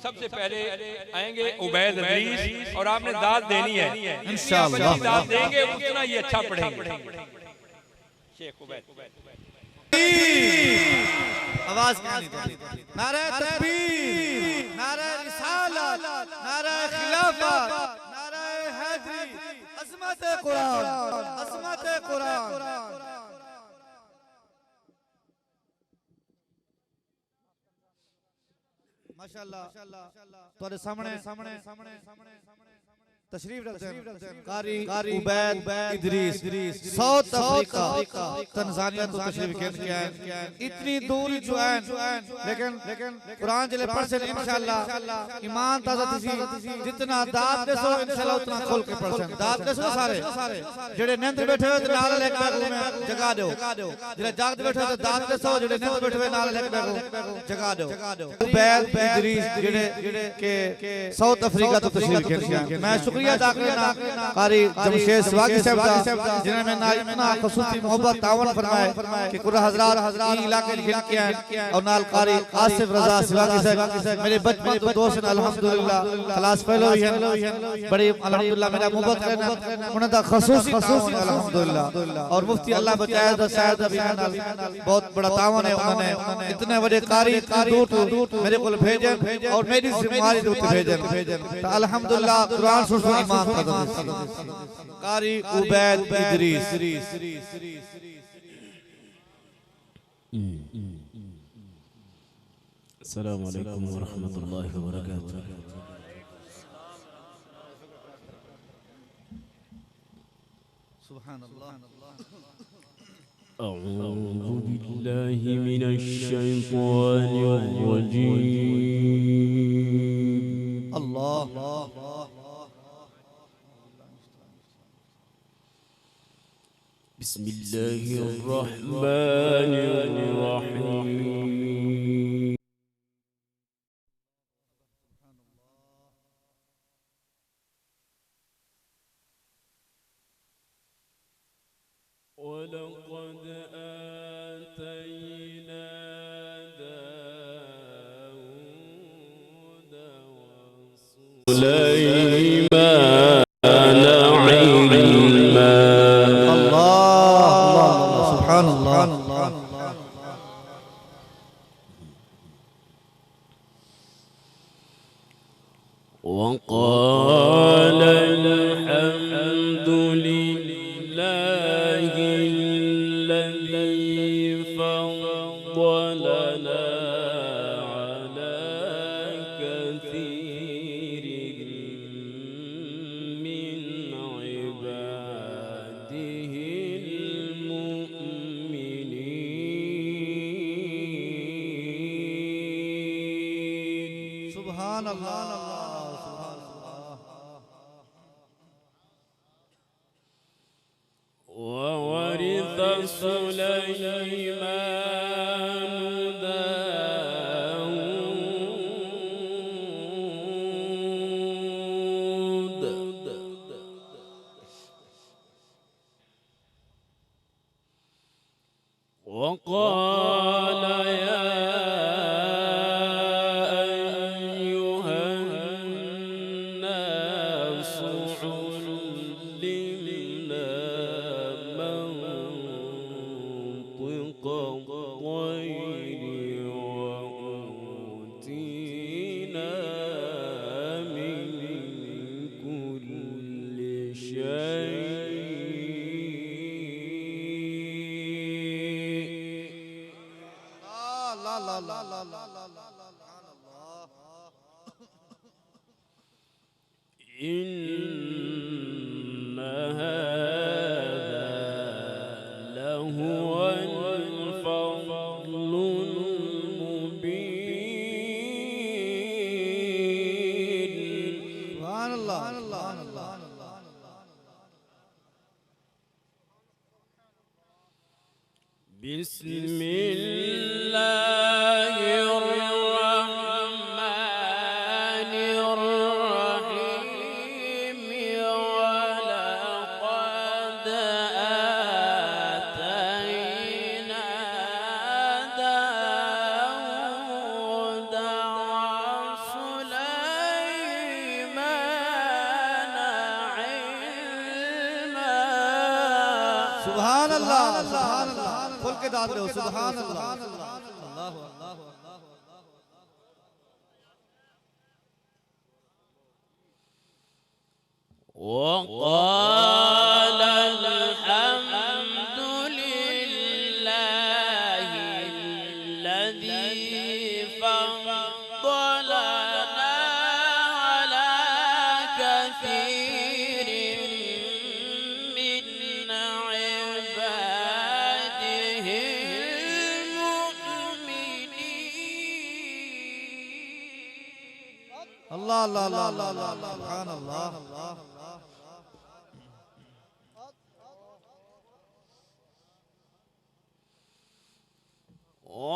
सबसे पहले आएंगे उबैद इदरीस और आपने दाद देनी है इंशाअल्लाह। दाद देंगे उतना ही अच्छा पढ़ेंगे। शेख उबैद आवाज नारे तकबीर, नारे रिसालत, नारे खिलाफत, नारे हैदरी, अज़मत कुरान, अज़मत कुरान। माशाअल्लाह तुम्हारे सामने तशरीफ रखते हैं कारी उबैद इदरीस साउथ अफ्रीका तंजानिया तो तशरीफ लेके आए। इतनी दूर जो है लेकिन कुरान जिले पढ़ से इंशाअल्लाह ईमान ताजा थी जितना दाद देसो इंशाअल्लाह उतना खोल के पढ़ से दाद देसो सारे जेड़े नींद बैठे हो नाल लेके बैठो में जगा दो, जेड़े जागते बैठे हो दाद देसो, जेड़े नींद बैठे हो नाल लेके बैठो जगा दो। उबैद इदरीस जेड़े के साउथ अफ्रीका तो तशरीफ लेके आए। मैं शुक्रिया अदा करना कारी जमशेद सिवागी साहब का जिन्होंने मेरे नाल इतना खसूसी मोहब्बत तावन फरमाए कि कुल हज़रात ई इलाके गिन के आए और नाल कारी आसिफ रजा सिवागी साहब मेरे बचपन तो दोस्त हैं अल्हम्दुलिल्लाह क्लास फेलो भी हैं बड़ी अल्हम्दुलिल्लाह मेरा मोहब्बत करना उन्हां दा खसूसी अल्हम्दुलिल्लाह। और मुफ्ती अल्लाह बचाए दा शायद अभी नाल बहुत बड़ा तावन है। उन्होंने इतने बड़े कारी दूर मेरे को भेजन और मेरी जिम्मेदारी दूर भेजन तो अल्हम्दुलिल्लाह कुरान सुन ईमान कारी उबैद इदरीस। अस्सलामु अलैकुम व रहमतुल्लाहि व बरकातुहू। सुभानअल्लाह। अऊज़ु बिल्लाहि मिनश शैतानिर रजीम। अल्लाह बिस्मिल्लाहिर रहमानिर रहीम। वलक़द आतैना दाऊद वसुलैमान इल्मा। وقال الحمد لله الذي فضلنا على كثير من عباده المؤمنين। سبحان الله। وورث سليمان داود وقال يا أيها الناس علمنا منطق الطير وأوتينا من كل شيء إن هذا لهو الفضل المبين. سبحان الله. بسم الله الرحمن الرحيم. ولقد آتينا داود وسليمان सुभान अल्लाह खुल के डाल दो सुभान अल्लाह अल्लाह अल्लाह وقال الحمد لله الذي فضلنا على كثير من عباده المؤمنين الله الله الله الله سبحان الله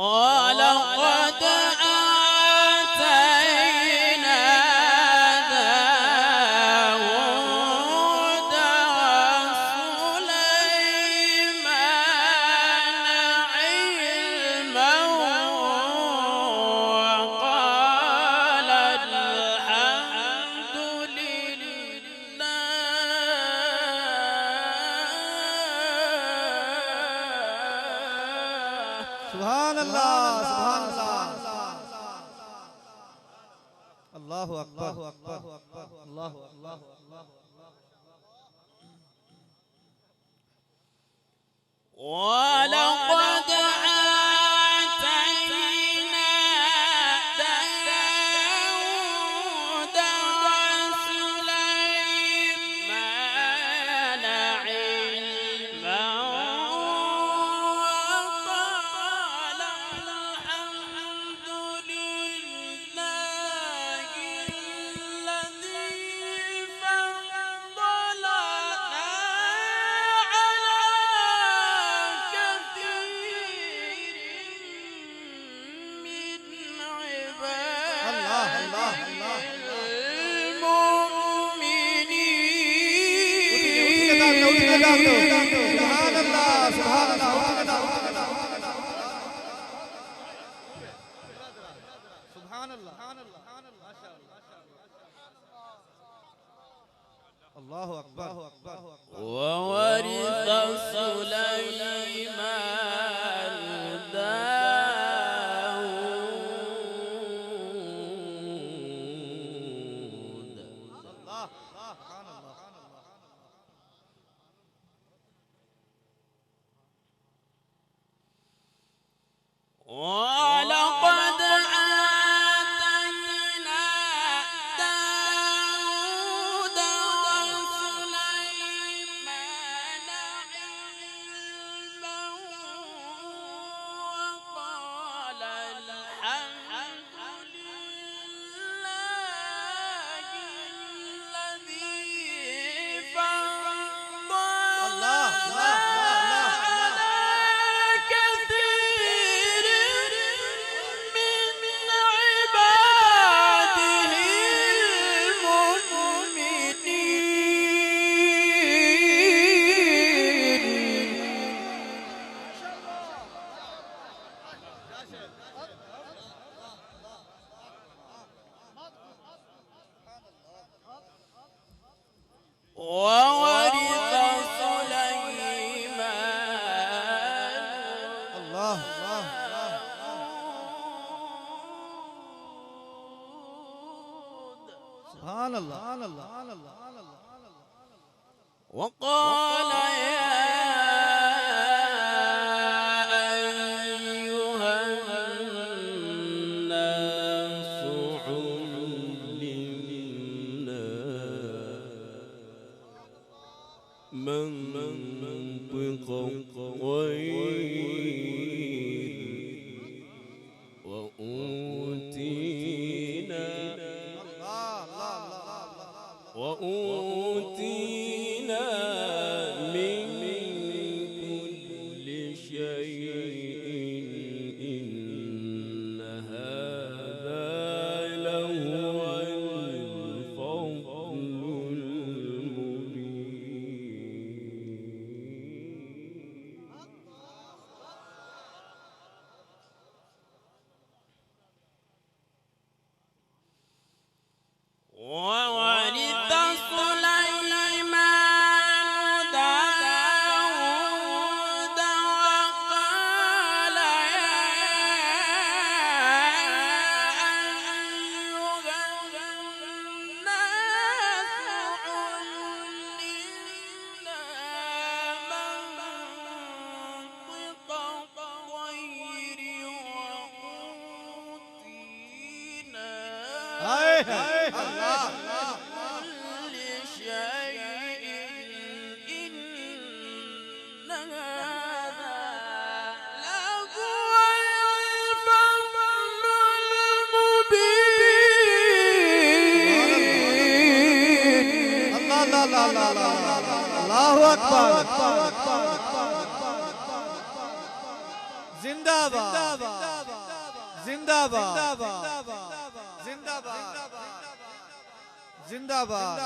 ولقد آتينا داود وسليمان علما وقال الحمد لله سبحان الله سبحان الله الله أكبر الله أكبر ولقد آتينا داود وسليمان علما وقال الحمد لله الذي فضلنا على كثير من الله الله عباده الله المؤمنين سبحان الله سبحان الله سبحان الله ما شاء الله الله أكبر وورث سليمان داود سبحان الله ولقد آتينا داود وسليمان علما وقال الحمد لله الذي فضلنا على كثير من عباده المؤمنين وورث سليمان الله سبحان الله وقال يا أيها الناس علمنا منطق الطير وأوتينا من كل شيء إن هذا لهو الفضل المبين وورث سليمان داود हाय अल्लाह كل شيء إن هذا لهو الفضل المبين. الله لا لا لا لا الله أكبر जिंदाबाद जिंदाबाद जिंदाबाद जिंदाबाद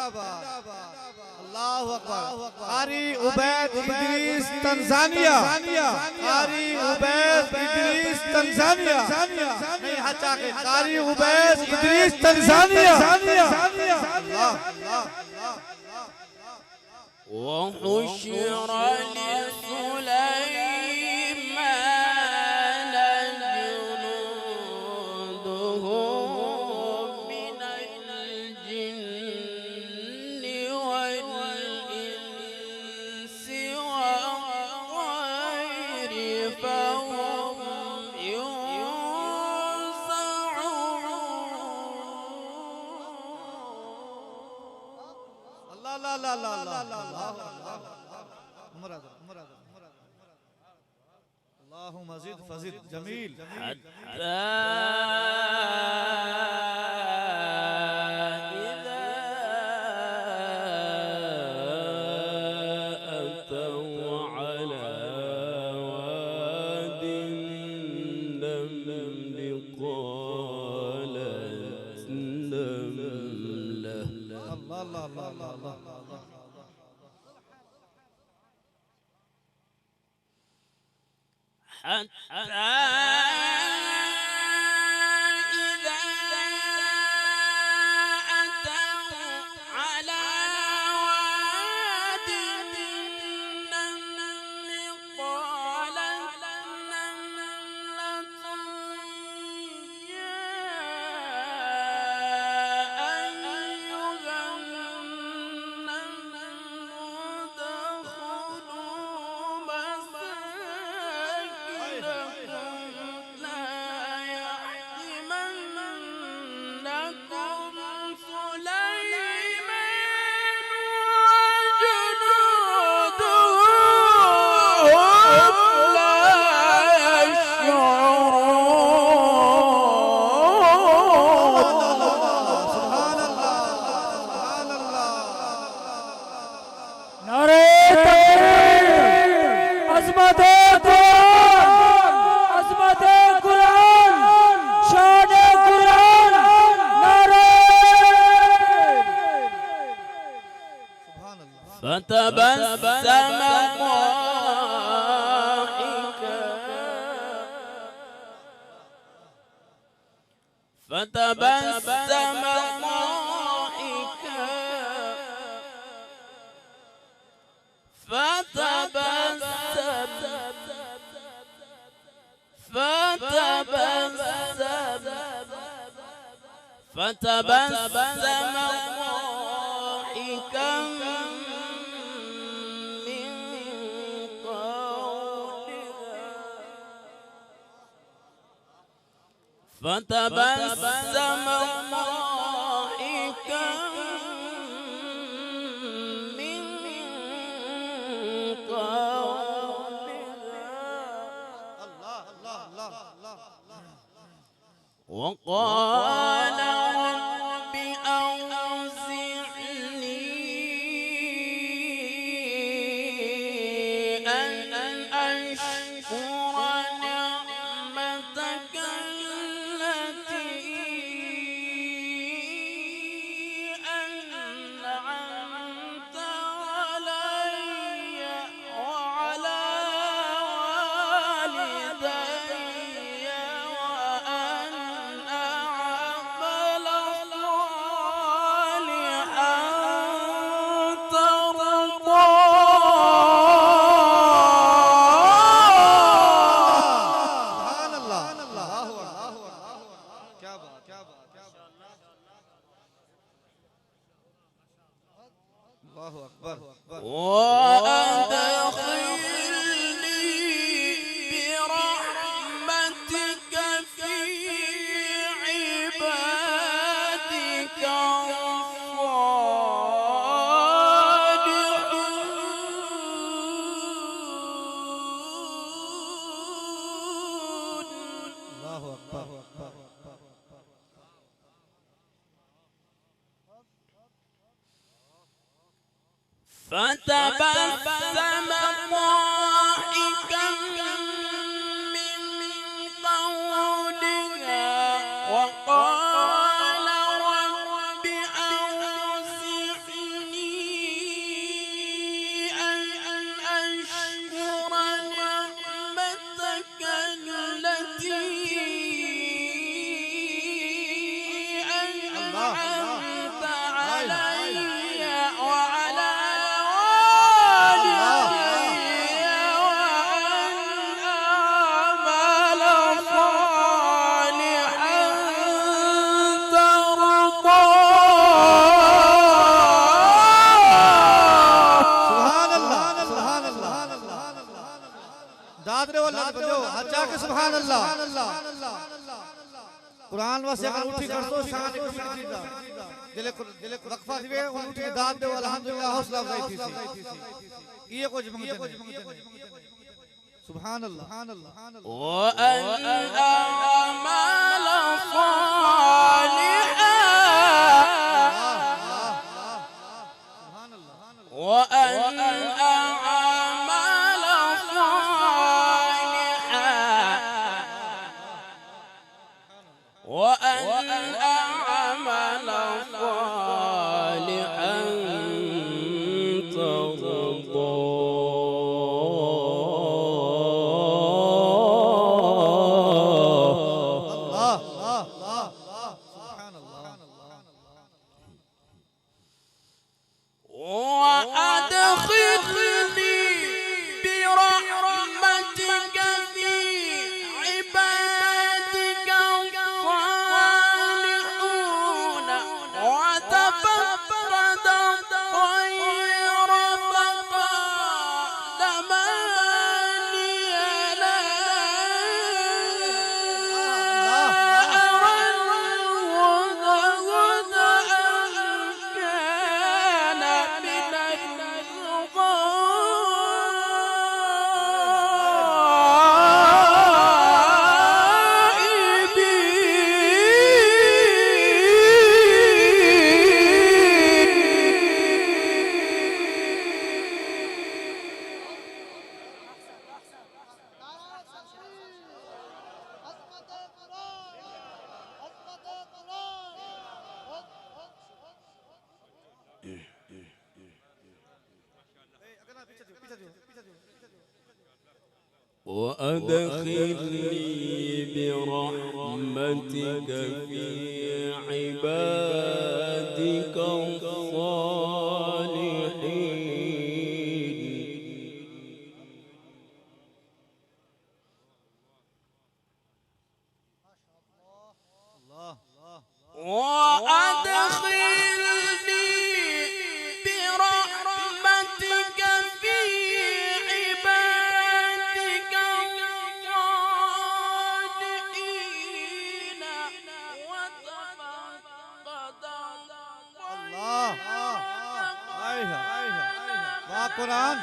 अल्लाह अकबर कारी उबैद इदरीस तंजानिया कारी उबैद इदरीस तंजानिया नहीं हचा के कारी उबैद इदरीस तंजानिया وحشر لسليمان جنوده من الجن والإنس والطير فهم يوزعون. لا لا لا لا لا اللهم زد فزد جميل حتى إذا أتوا على واد النمل قالت نملة الله الله الله الله حتى إذا أتوا على واد النمل قالت نملة يا أيها النمل ادخلوا مساكنكم لا يحطمنكم سليمان وجنوده وهم لا يشعرون. سبحان الله سبحان الله नारे तकबीर अज़मत कुरान अज़मत कुरान शान कुरान नारे سبحان الله فتبسم ضاحكا فتبسم ضاحكا فتبسم ضاحكا من قولها فتبسم ضاحكا من قولها الله الله الله الله وقال رب أوزعني أن أشكر نعمتك التي أنعمت علي وعلى والدي وأن أعمل صالحا ترضاه. سبحان الله الله क्या बात क्या बात الله أكبر وأدخلني برحمتك في عبادك فتبسم ضاحكا من قولها وقال رب أوزعني أن أشكر نعمتك التي أنعمت علي وعلى والدي وأن أعمل صالحا ترضاه. سبحان الله दादरे वाला बजो हजा के सुभान अल्लाह कुरान वासे अगर उठी कर दो शान कमिटी दा दिले वक्फा दिवे उठी दाद दे अल्हम्दुलिल्लाह हौसला अफजाई थी ये कुछ मंगते सुभान अल्लाह وأن أعمل صالحا وأن أعمل صالحا وأن أعمل صالحا ترضاه. سبحان الله وأدخلني برحمتك في عبادك الصالحون وتفقد الطير فقال ما لي لا أرى الهدهد أم كان من وأدخلني برحمتك في عبادك الصالحين. وأدخلني برحمتك في عبادك الصالحين وتفقد الله वाह कुरान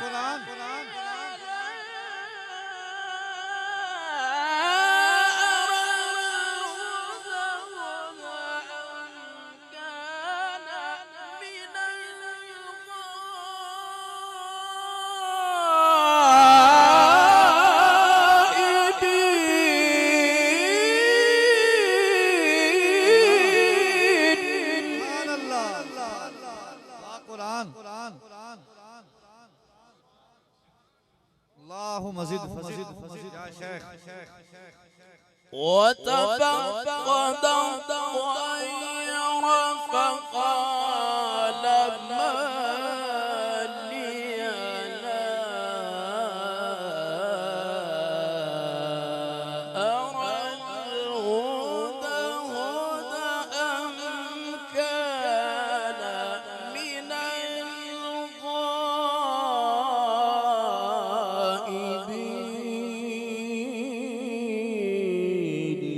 अल्लाहु मज़ीद या शेख وتفقد الطير فقال ما لي لا أرى الهدهد أم كان من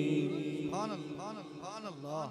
الغائبين. सुभान अल्लाह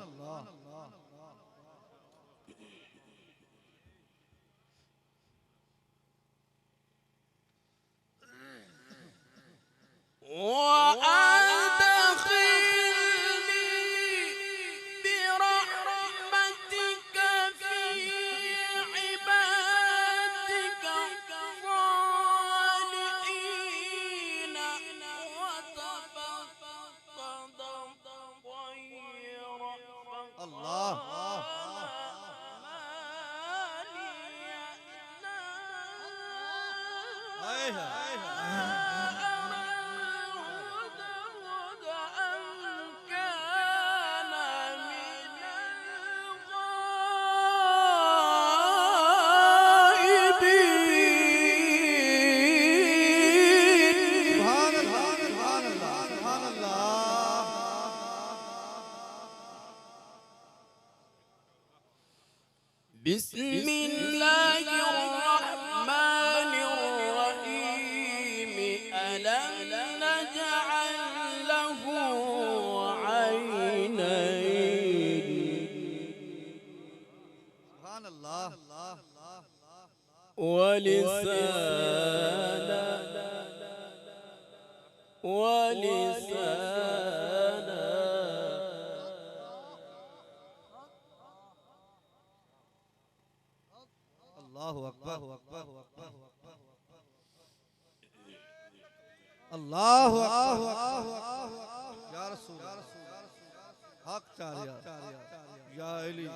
بسم الله الرحمن الرحيم ألم نجعل له عينين سبحان الله ولسانا الله أكبر الله أكبر يا رسول حق چاریا یا علی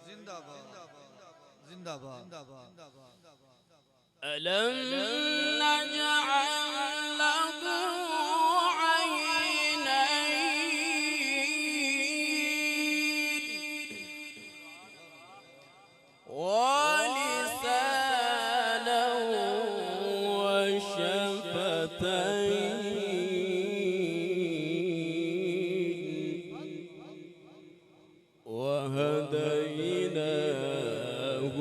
زندہ باد زندہ باد ألم نجعل له عينين ولسانا وشفتين وهديناه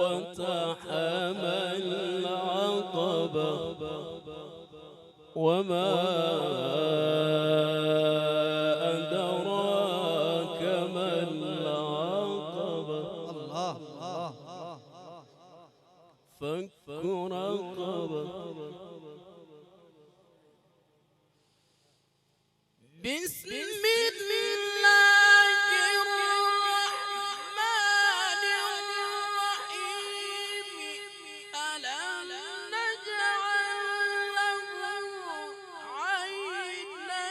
فلقتحم العقبة وما أدراك ما العقبة الله فك رقبة بسم الله الرحمن الرحيم ألم نجعل له عينين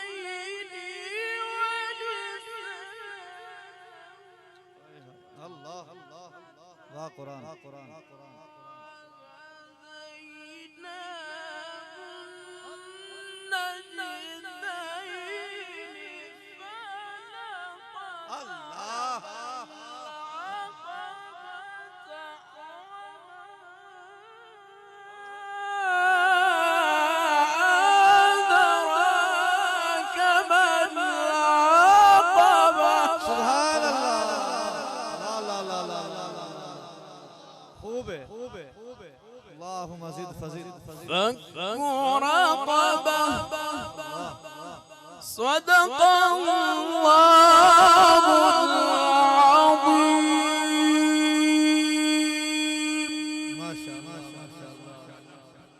ولسانا الله وا قرآن سبحان الله لا لا لا لا خوب ہے اللهم زد فزد فك رقبة صدق الله